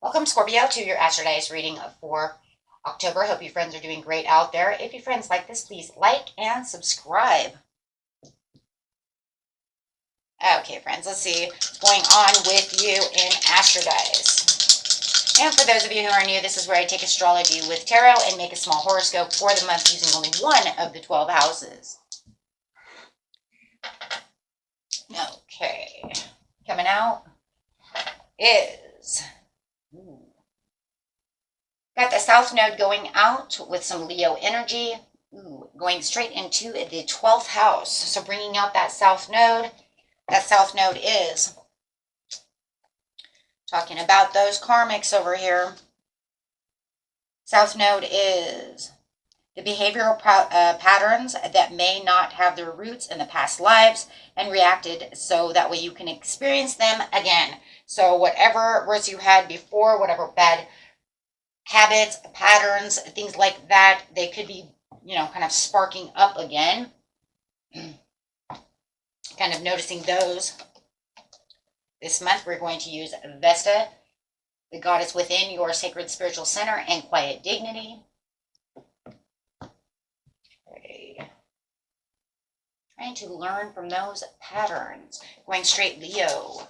Welcome, Scorpio, to your Astro Dice reading for October. Hope you friends are doing great out there. If you friends like this, please like and subscribe. Okay, friends, let's see what's going on with you in Astro Dice. And for those of you who are new, this is where I take astrology with tarot and make a small horoscope for the month using only one of the 12 houses. Okay, coming out is... Got the South Node going out with some Leo energy, going straight into the 12th house. So bringing out that South Node. That South Node is talking about those karmics over here. South Node is the behavioral patterns that may not have their roots in the past lives and reacted so that way you can experience them again. So whatever words you had before, whatever bad habits, patterns, things like that, they could be, kind of sparking up again. Kind of noticing those. This month we're going to use Vesta, the goddess within your sacred spiritual center, and quiet dignity. Okay. Trying to learn from those patterns. Going straight Leo.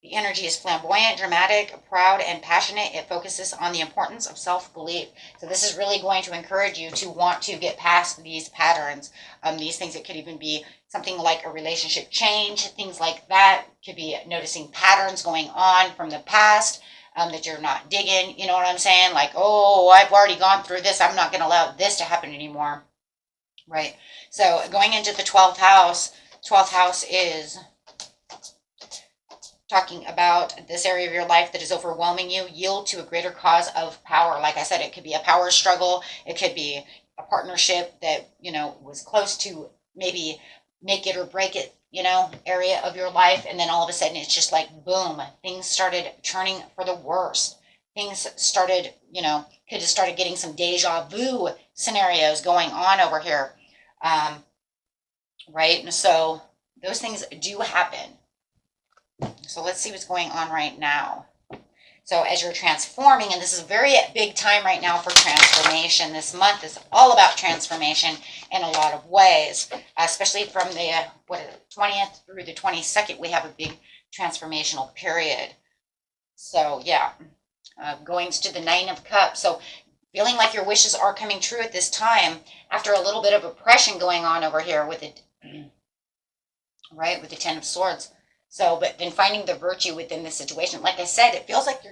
The energy is flamboyant, dramatic, proud, and passionate. It focuses on the importance of self-belief. So this is really going to encourage you to want to get past these patterns. These things, it could even be something like a relationship change, things like that. Could be noticing patterns going on from the past that you're not digging. You know what I'm saying? Like, oh, I've already gone through this. I'm not going to allow this to happen anymore. Right? So going into the 12th house is... talking about this area of your life that is overwhelming you. Yield to a greater cause of power. Like I said, it could be a power struggle. It could be a partnership that, was close to maybe make it or break it, area of your life. And then all of a sudden it's just like, boom, things started turning for the worse. Things started, could have started getting some deja vu scenarios going on over here. Right? And so those things do happen. So let's see what's going on right now. So as you're transforming, and this is a very big time right now for transformation. This month is all about transformation in a lot of ways, especially from the 20th through the 22nd. We have a big transformational period. So yeah, going to the 9 of Cups. So feeling like your wishes are coming true at this time after a little bit of oppression going on over here with it, right, with the 10 of Swords. So, but then finding the virtue within the situation. Like I said, it feels like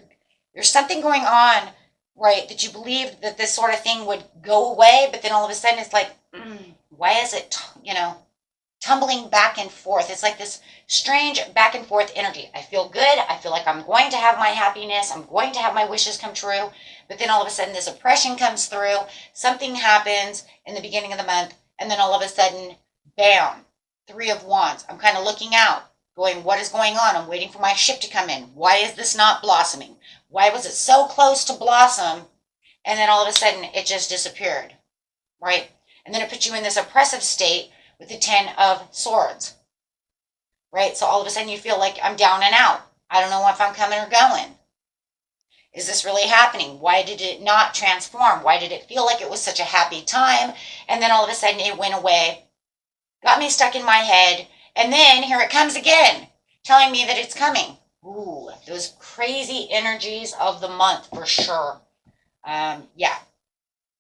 there's something going on, right, that you believed that this sort of thing would go away, but then all of a sudden it's like, why is it, tumbling back and forth? It's like this strange back and forth energy. I feel good. I feel like I'm going to have my happiness. I'm going to have my wishes come true. But then all of a sudden this oppression comes through. Something happens in the beginning of the month. And then all of a sudden, bam, 3 of Wands. I'm kind of looking out. Going, what is going on? I'm waiting for my ship to come in. Why is this not blossoming? Why was it so close to blossom? And then all of a sudden, it just disappeared, right? And then it puts you in this oppressive state with the 10 of Swords, right? So all of a sudden, you feel like I'm down and out. I don't know if I'm coming or going. Is this really happening? Why did it not transform? Why did it feel like it was such a happy time? And then all of a sudden, it went away, got me stuck in my head. And then here it comes again, telling me that it's coming. Ooh, those crazy energies of the month for sure. Yeah.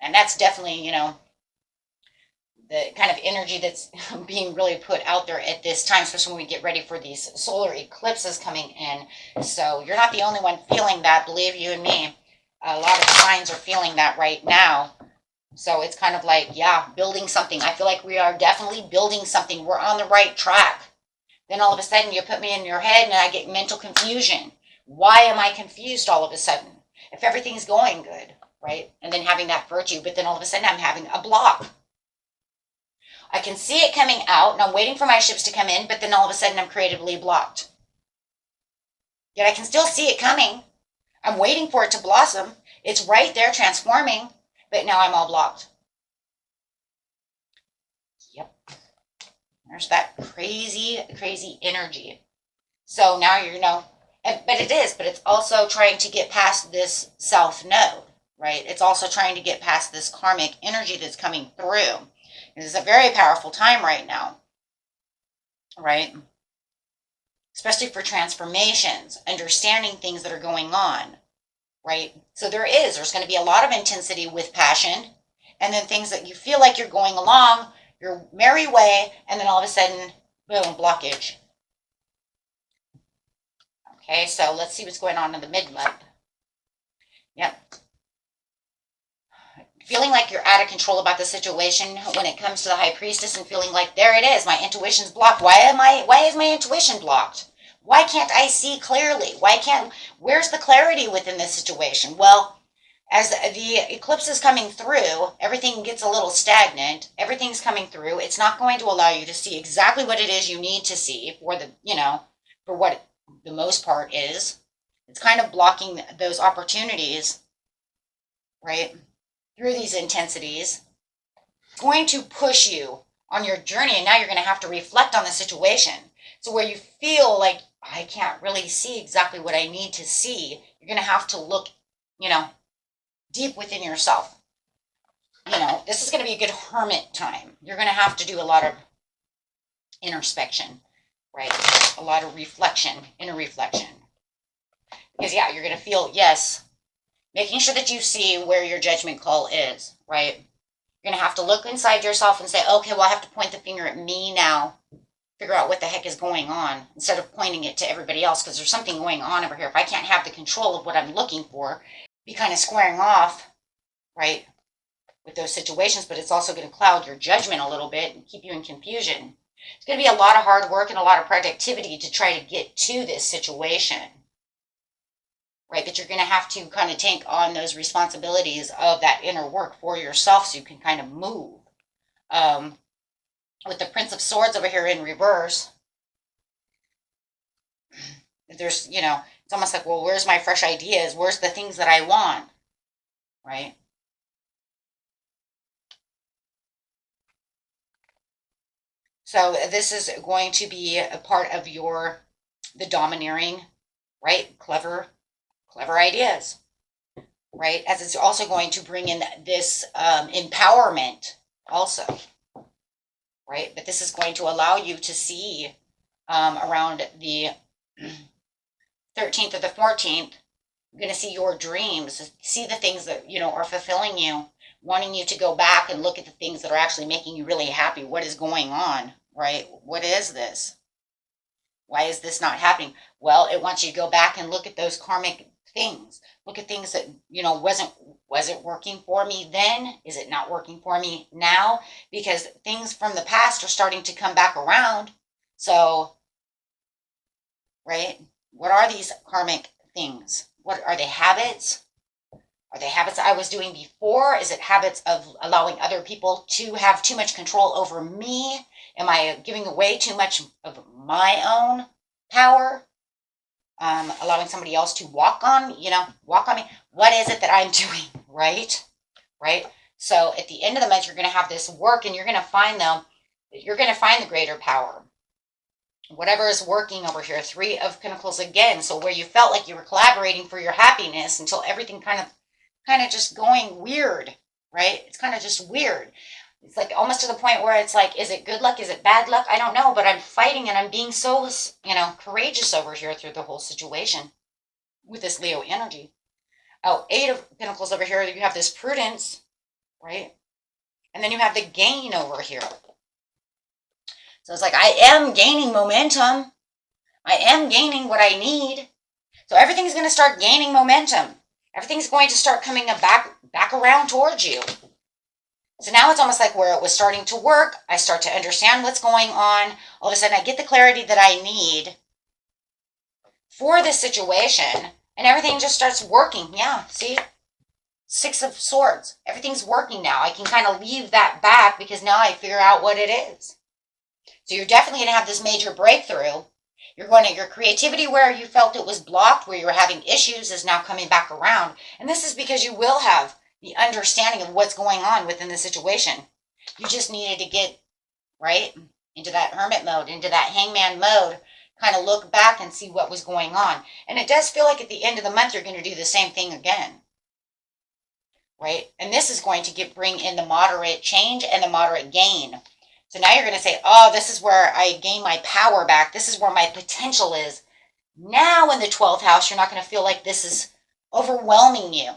And that's definitely, the kind of energy that's being really put out there at this time, especially when we get ready for these solar eclipses coming in. So you're not the only one feeling that, believe you and me. A lot of signs are feeling that right now. So it's kind of like, yeah, building something. I feel like we are definitely building something. We're on the right track. Then all of a sudden you put me in your head and I get mental confusion. Why am I confused all of a sudden? If everything's going good, right? And then having that virtue, but then all of a sudden I'm having a block. I can see it coming out and I'm waiting for my ships to come in, but then all of a sudden I'm creatively blocked. Yet I can still see it coming. I'm waiting for it to blossom. It's right there transforming. But now I'm all blocked. Yep. There's that crazy, crazy energy. So now But it is, but it's also trying to get past this south node, right? It's also trying to get past this karmic energy that's coming through. This is a very powerful time right now, right? Especially for transformations, understanding things that are going on, right? So there's going to be a lot of intensity with passion, and then things that you feel like you're going along your merry way, and then all of a sudden, boom, blockage. Okay, so let's see what's going on in the mid-month. Yep. Feeling like you're out of control about the situation when it comes to the High Priestess, and feeling like, there it is, my intuition's blocked. Why is my intuition blocked? Why can't I see clearly? Where's the clarity within this situation? Well, as the eclipse is coming through, everything gets a little stagnant. Everything's coming through. It's not going to allow you to see exactly what it is you need to see for for what the most part is. It's kind of blocking those opportunities, right? Through these intensities. It's going to push you on your journey, and now you're going to have to reflect on the situation. So where you feel like, I can't really see exactly what I need to see, you're going to have to look, deep within yourself. This is going to be a good hermit time. You're going to have to do a lot of introspection, right? A lot of reflection, inner reflection. Because, you're going to feel, yes, making sure that you see where your judgment call is, right? You're going to have to look inside yourself and say, okay, well, I have to point the finger at me now, figure out what the heck is going on, instead of pointing it to everybody else, because there's something going on over here. If I can't have the control of what I'm looking for, be kind of squaring off, right, with those situations, but it's also going to cloud your judgment a little bit and keep you in confusion. It's going to be a lot of hard work and a lot of productivity to try to get to this situation, right? But you're going to have to kind of take on those responsibilities of that inner work for yourself so you can kind of move. With the Prince of Swords over here in reverse, there's, it's almost like, well, where's my fresh ideas? Where's the things that I want, right? So this is going to be a part of the domineering, right? Clever ideas, right? As it's also going to bring in this empowerment also, right? But this is going to allow you to see around the 13th or the 14th, you're going to see your dreams, see the things that, are fulfilling you, wanting you to go back and look at the things that are actually making you really happy. What is going on, right? What is this? Why is this not happening? Well, it wants you to go back and look at those karmic things. Look at things that, was it working for me then? Is it not working for me now? Because things from the past are starting to come back around. So, right? What are these karmic things? What are they? Habits? Are they habits I was doing before? Is it habits of allowing other people to have too much control over me? Am I giving away too much of my own power? Allowing somebody else to walk on me? What is it that I'm doing? Right? So at the end of the month, you're going to have this work, and you're going to find the greater power. Whatever is working over here, 3 of Pentacles again. So where you felt like you were collaborating for your happiness until everything kind of just going weird, right? It's kind of just weird. It's like almost to the point where it's like, is it good luck? Is it bad luck? I don't know, but I'm fighting and I'm being so, courageous over here through the whole situation with this Leo energy. Oh, 8 of Pentacles over here. You have this prudence, right? And then you have the gain over here. So it's like, I am gaining momentum. I am gaining what I need. So everything's going to start gaining momentum. Everything's going to start coming back around towards you. So now it's almost like where it was starting to work, I start to understand what's going on. All of a sudden, I get the clarity that I need for this situation, and everything just starts working. Yeah, see? 6 of Swords. Everything's working now. I can kind of leave that back because now I figure out what it is. So you're definitely going to have this major breakthrough. Your creativity where you felt it was blocked, where you were having issues, is now coming back around. And this is because you will have the understanding of what's going on within the situation. You just needed to get, right, into that hermit mode, into that hangman mode, kind of look back and see what was going on. And it does feel like at the end of the month, you're going to do the same thing again. Right? And this is going to bring in the moderate change and the moderate gain. So now you're going to say, oh, this is where I gain my power back. This is where my potential is. Now in the 12th house, you're not going to feel like this is overwhelming you.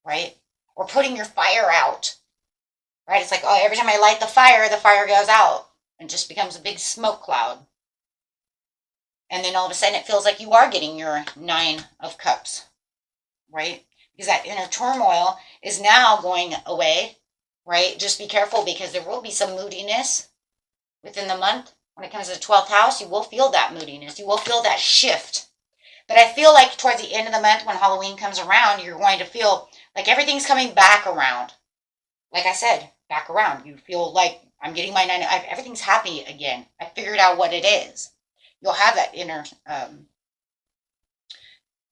Right? Or putting your fire out. Right? It's like, oh, every time I light the fire goes out and just becomes a big smoke cloud. And then all of a sudden it feels like you are getting your 9 of Cups. Right? Because that inner turmoil is now going away, right? Just be careful because there will be some moodiness within the month. When it comes to the 12th house, you will feel that moodiness. You will feel that shift. But I feel like towards the end of the month, when Halloween comes around, you're going to feel like everything's coming back around. Like I said, back around. You feel like I'm getting my 9, everything's happy again. I figured out what it is. You'll have that inner,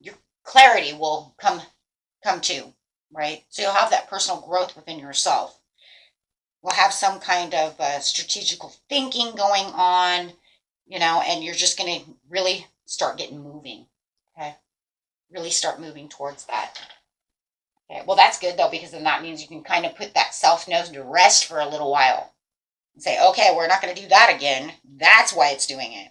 your clarity will come to, right? So you'll have that personal growth within yourself. You'll have some kind of strategical thinking going on, and you're just going to really start getting moving, okay? Really start moving towards that. Okay, well, that's good, though, because then that means you can kind of put that self-know to rest for a little while and say, okay, we're not going to do that again. That's why it's doing it,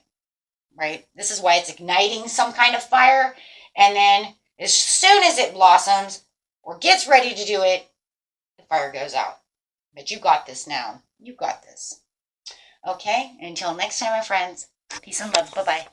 right? This is why it's igniting some kind of fire, and then as soon as it blossoms or gets ready to do it, the fire goes out. But you got this now. You got this. Okay? Until next time, my friends. Peace and love. Bye-bye.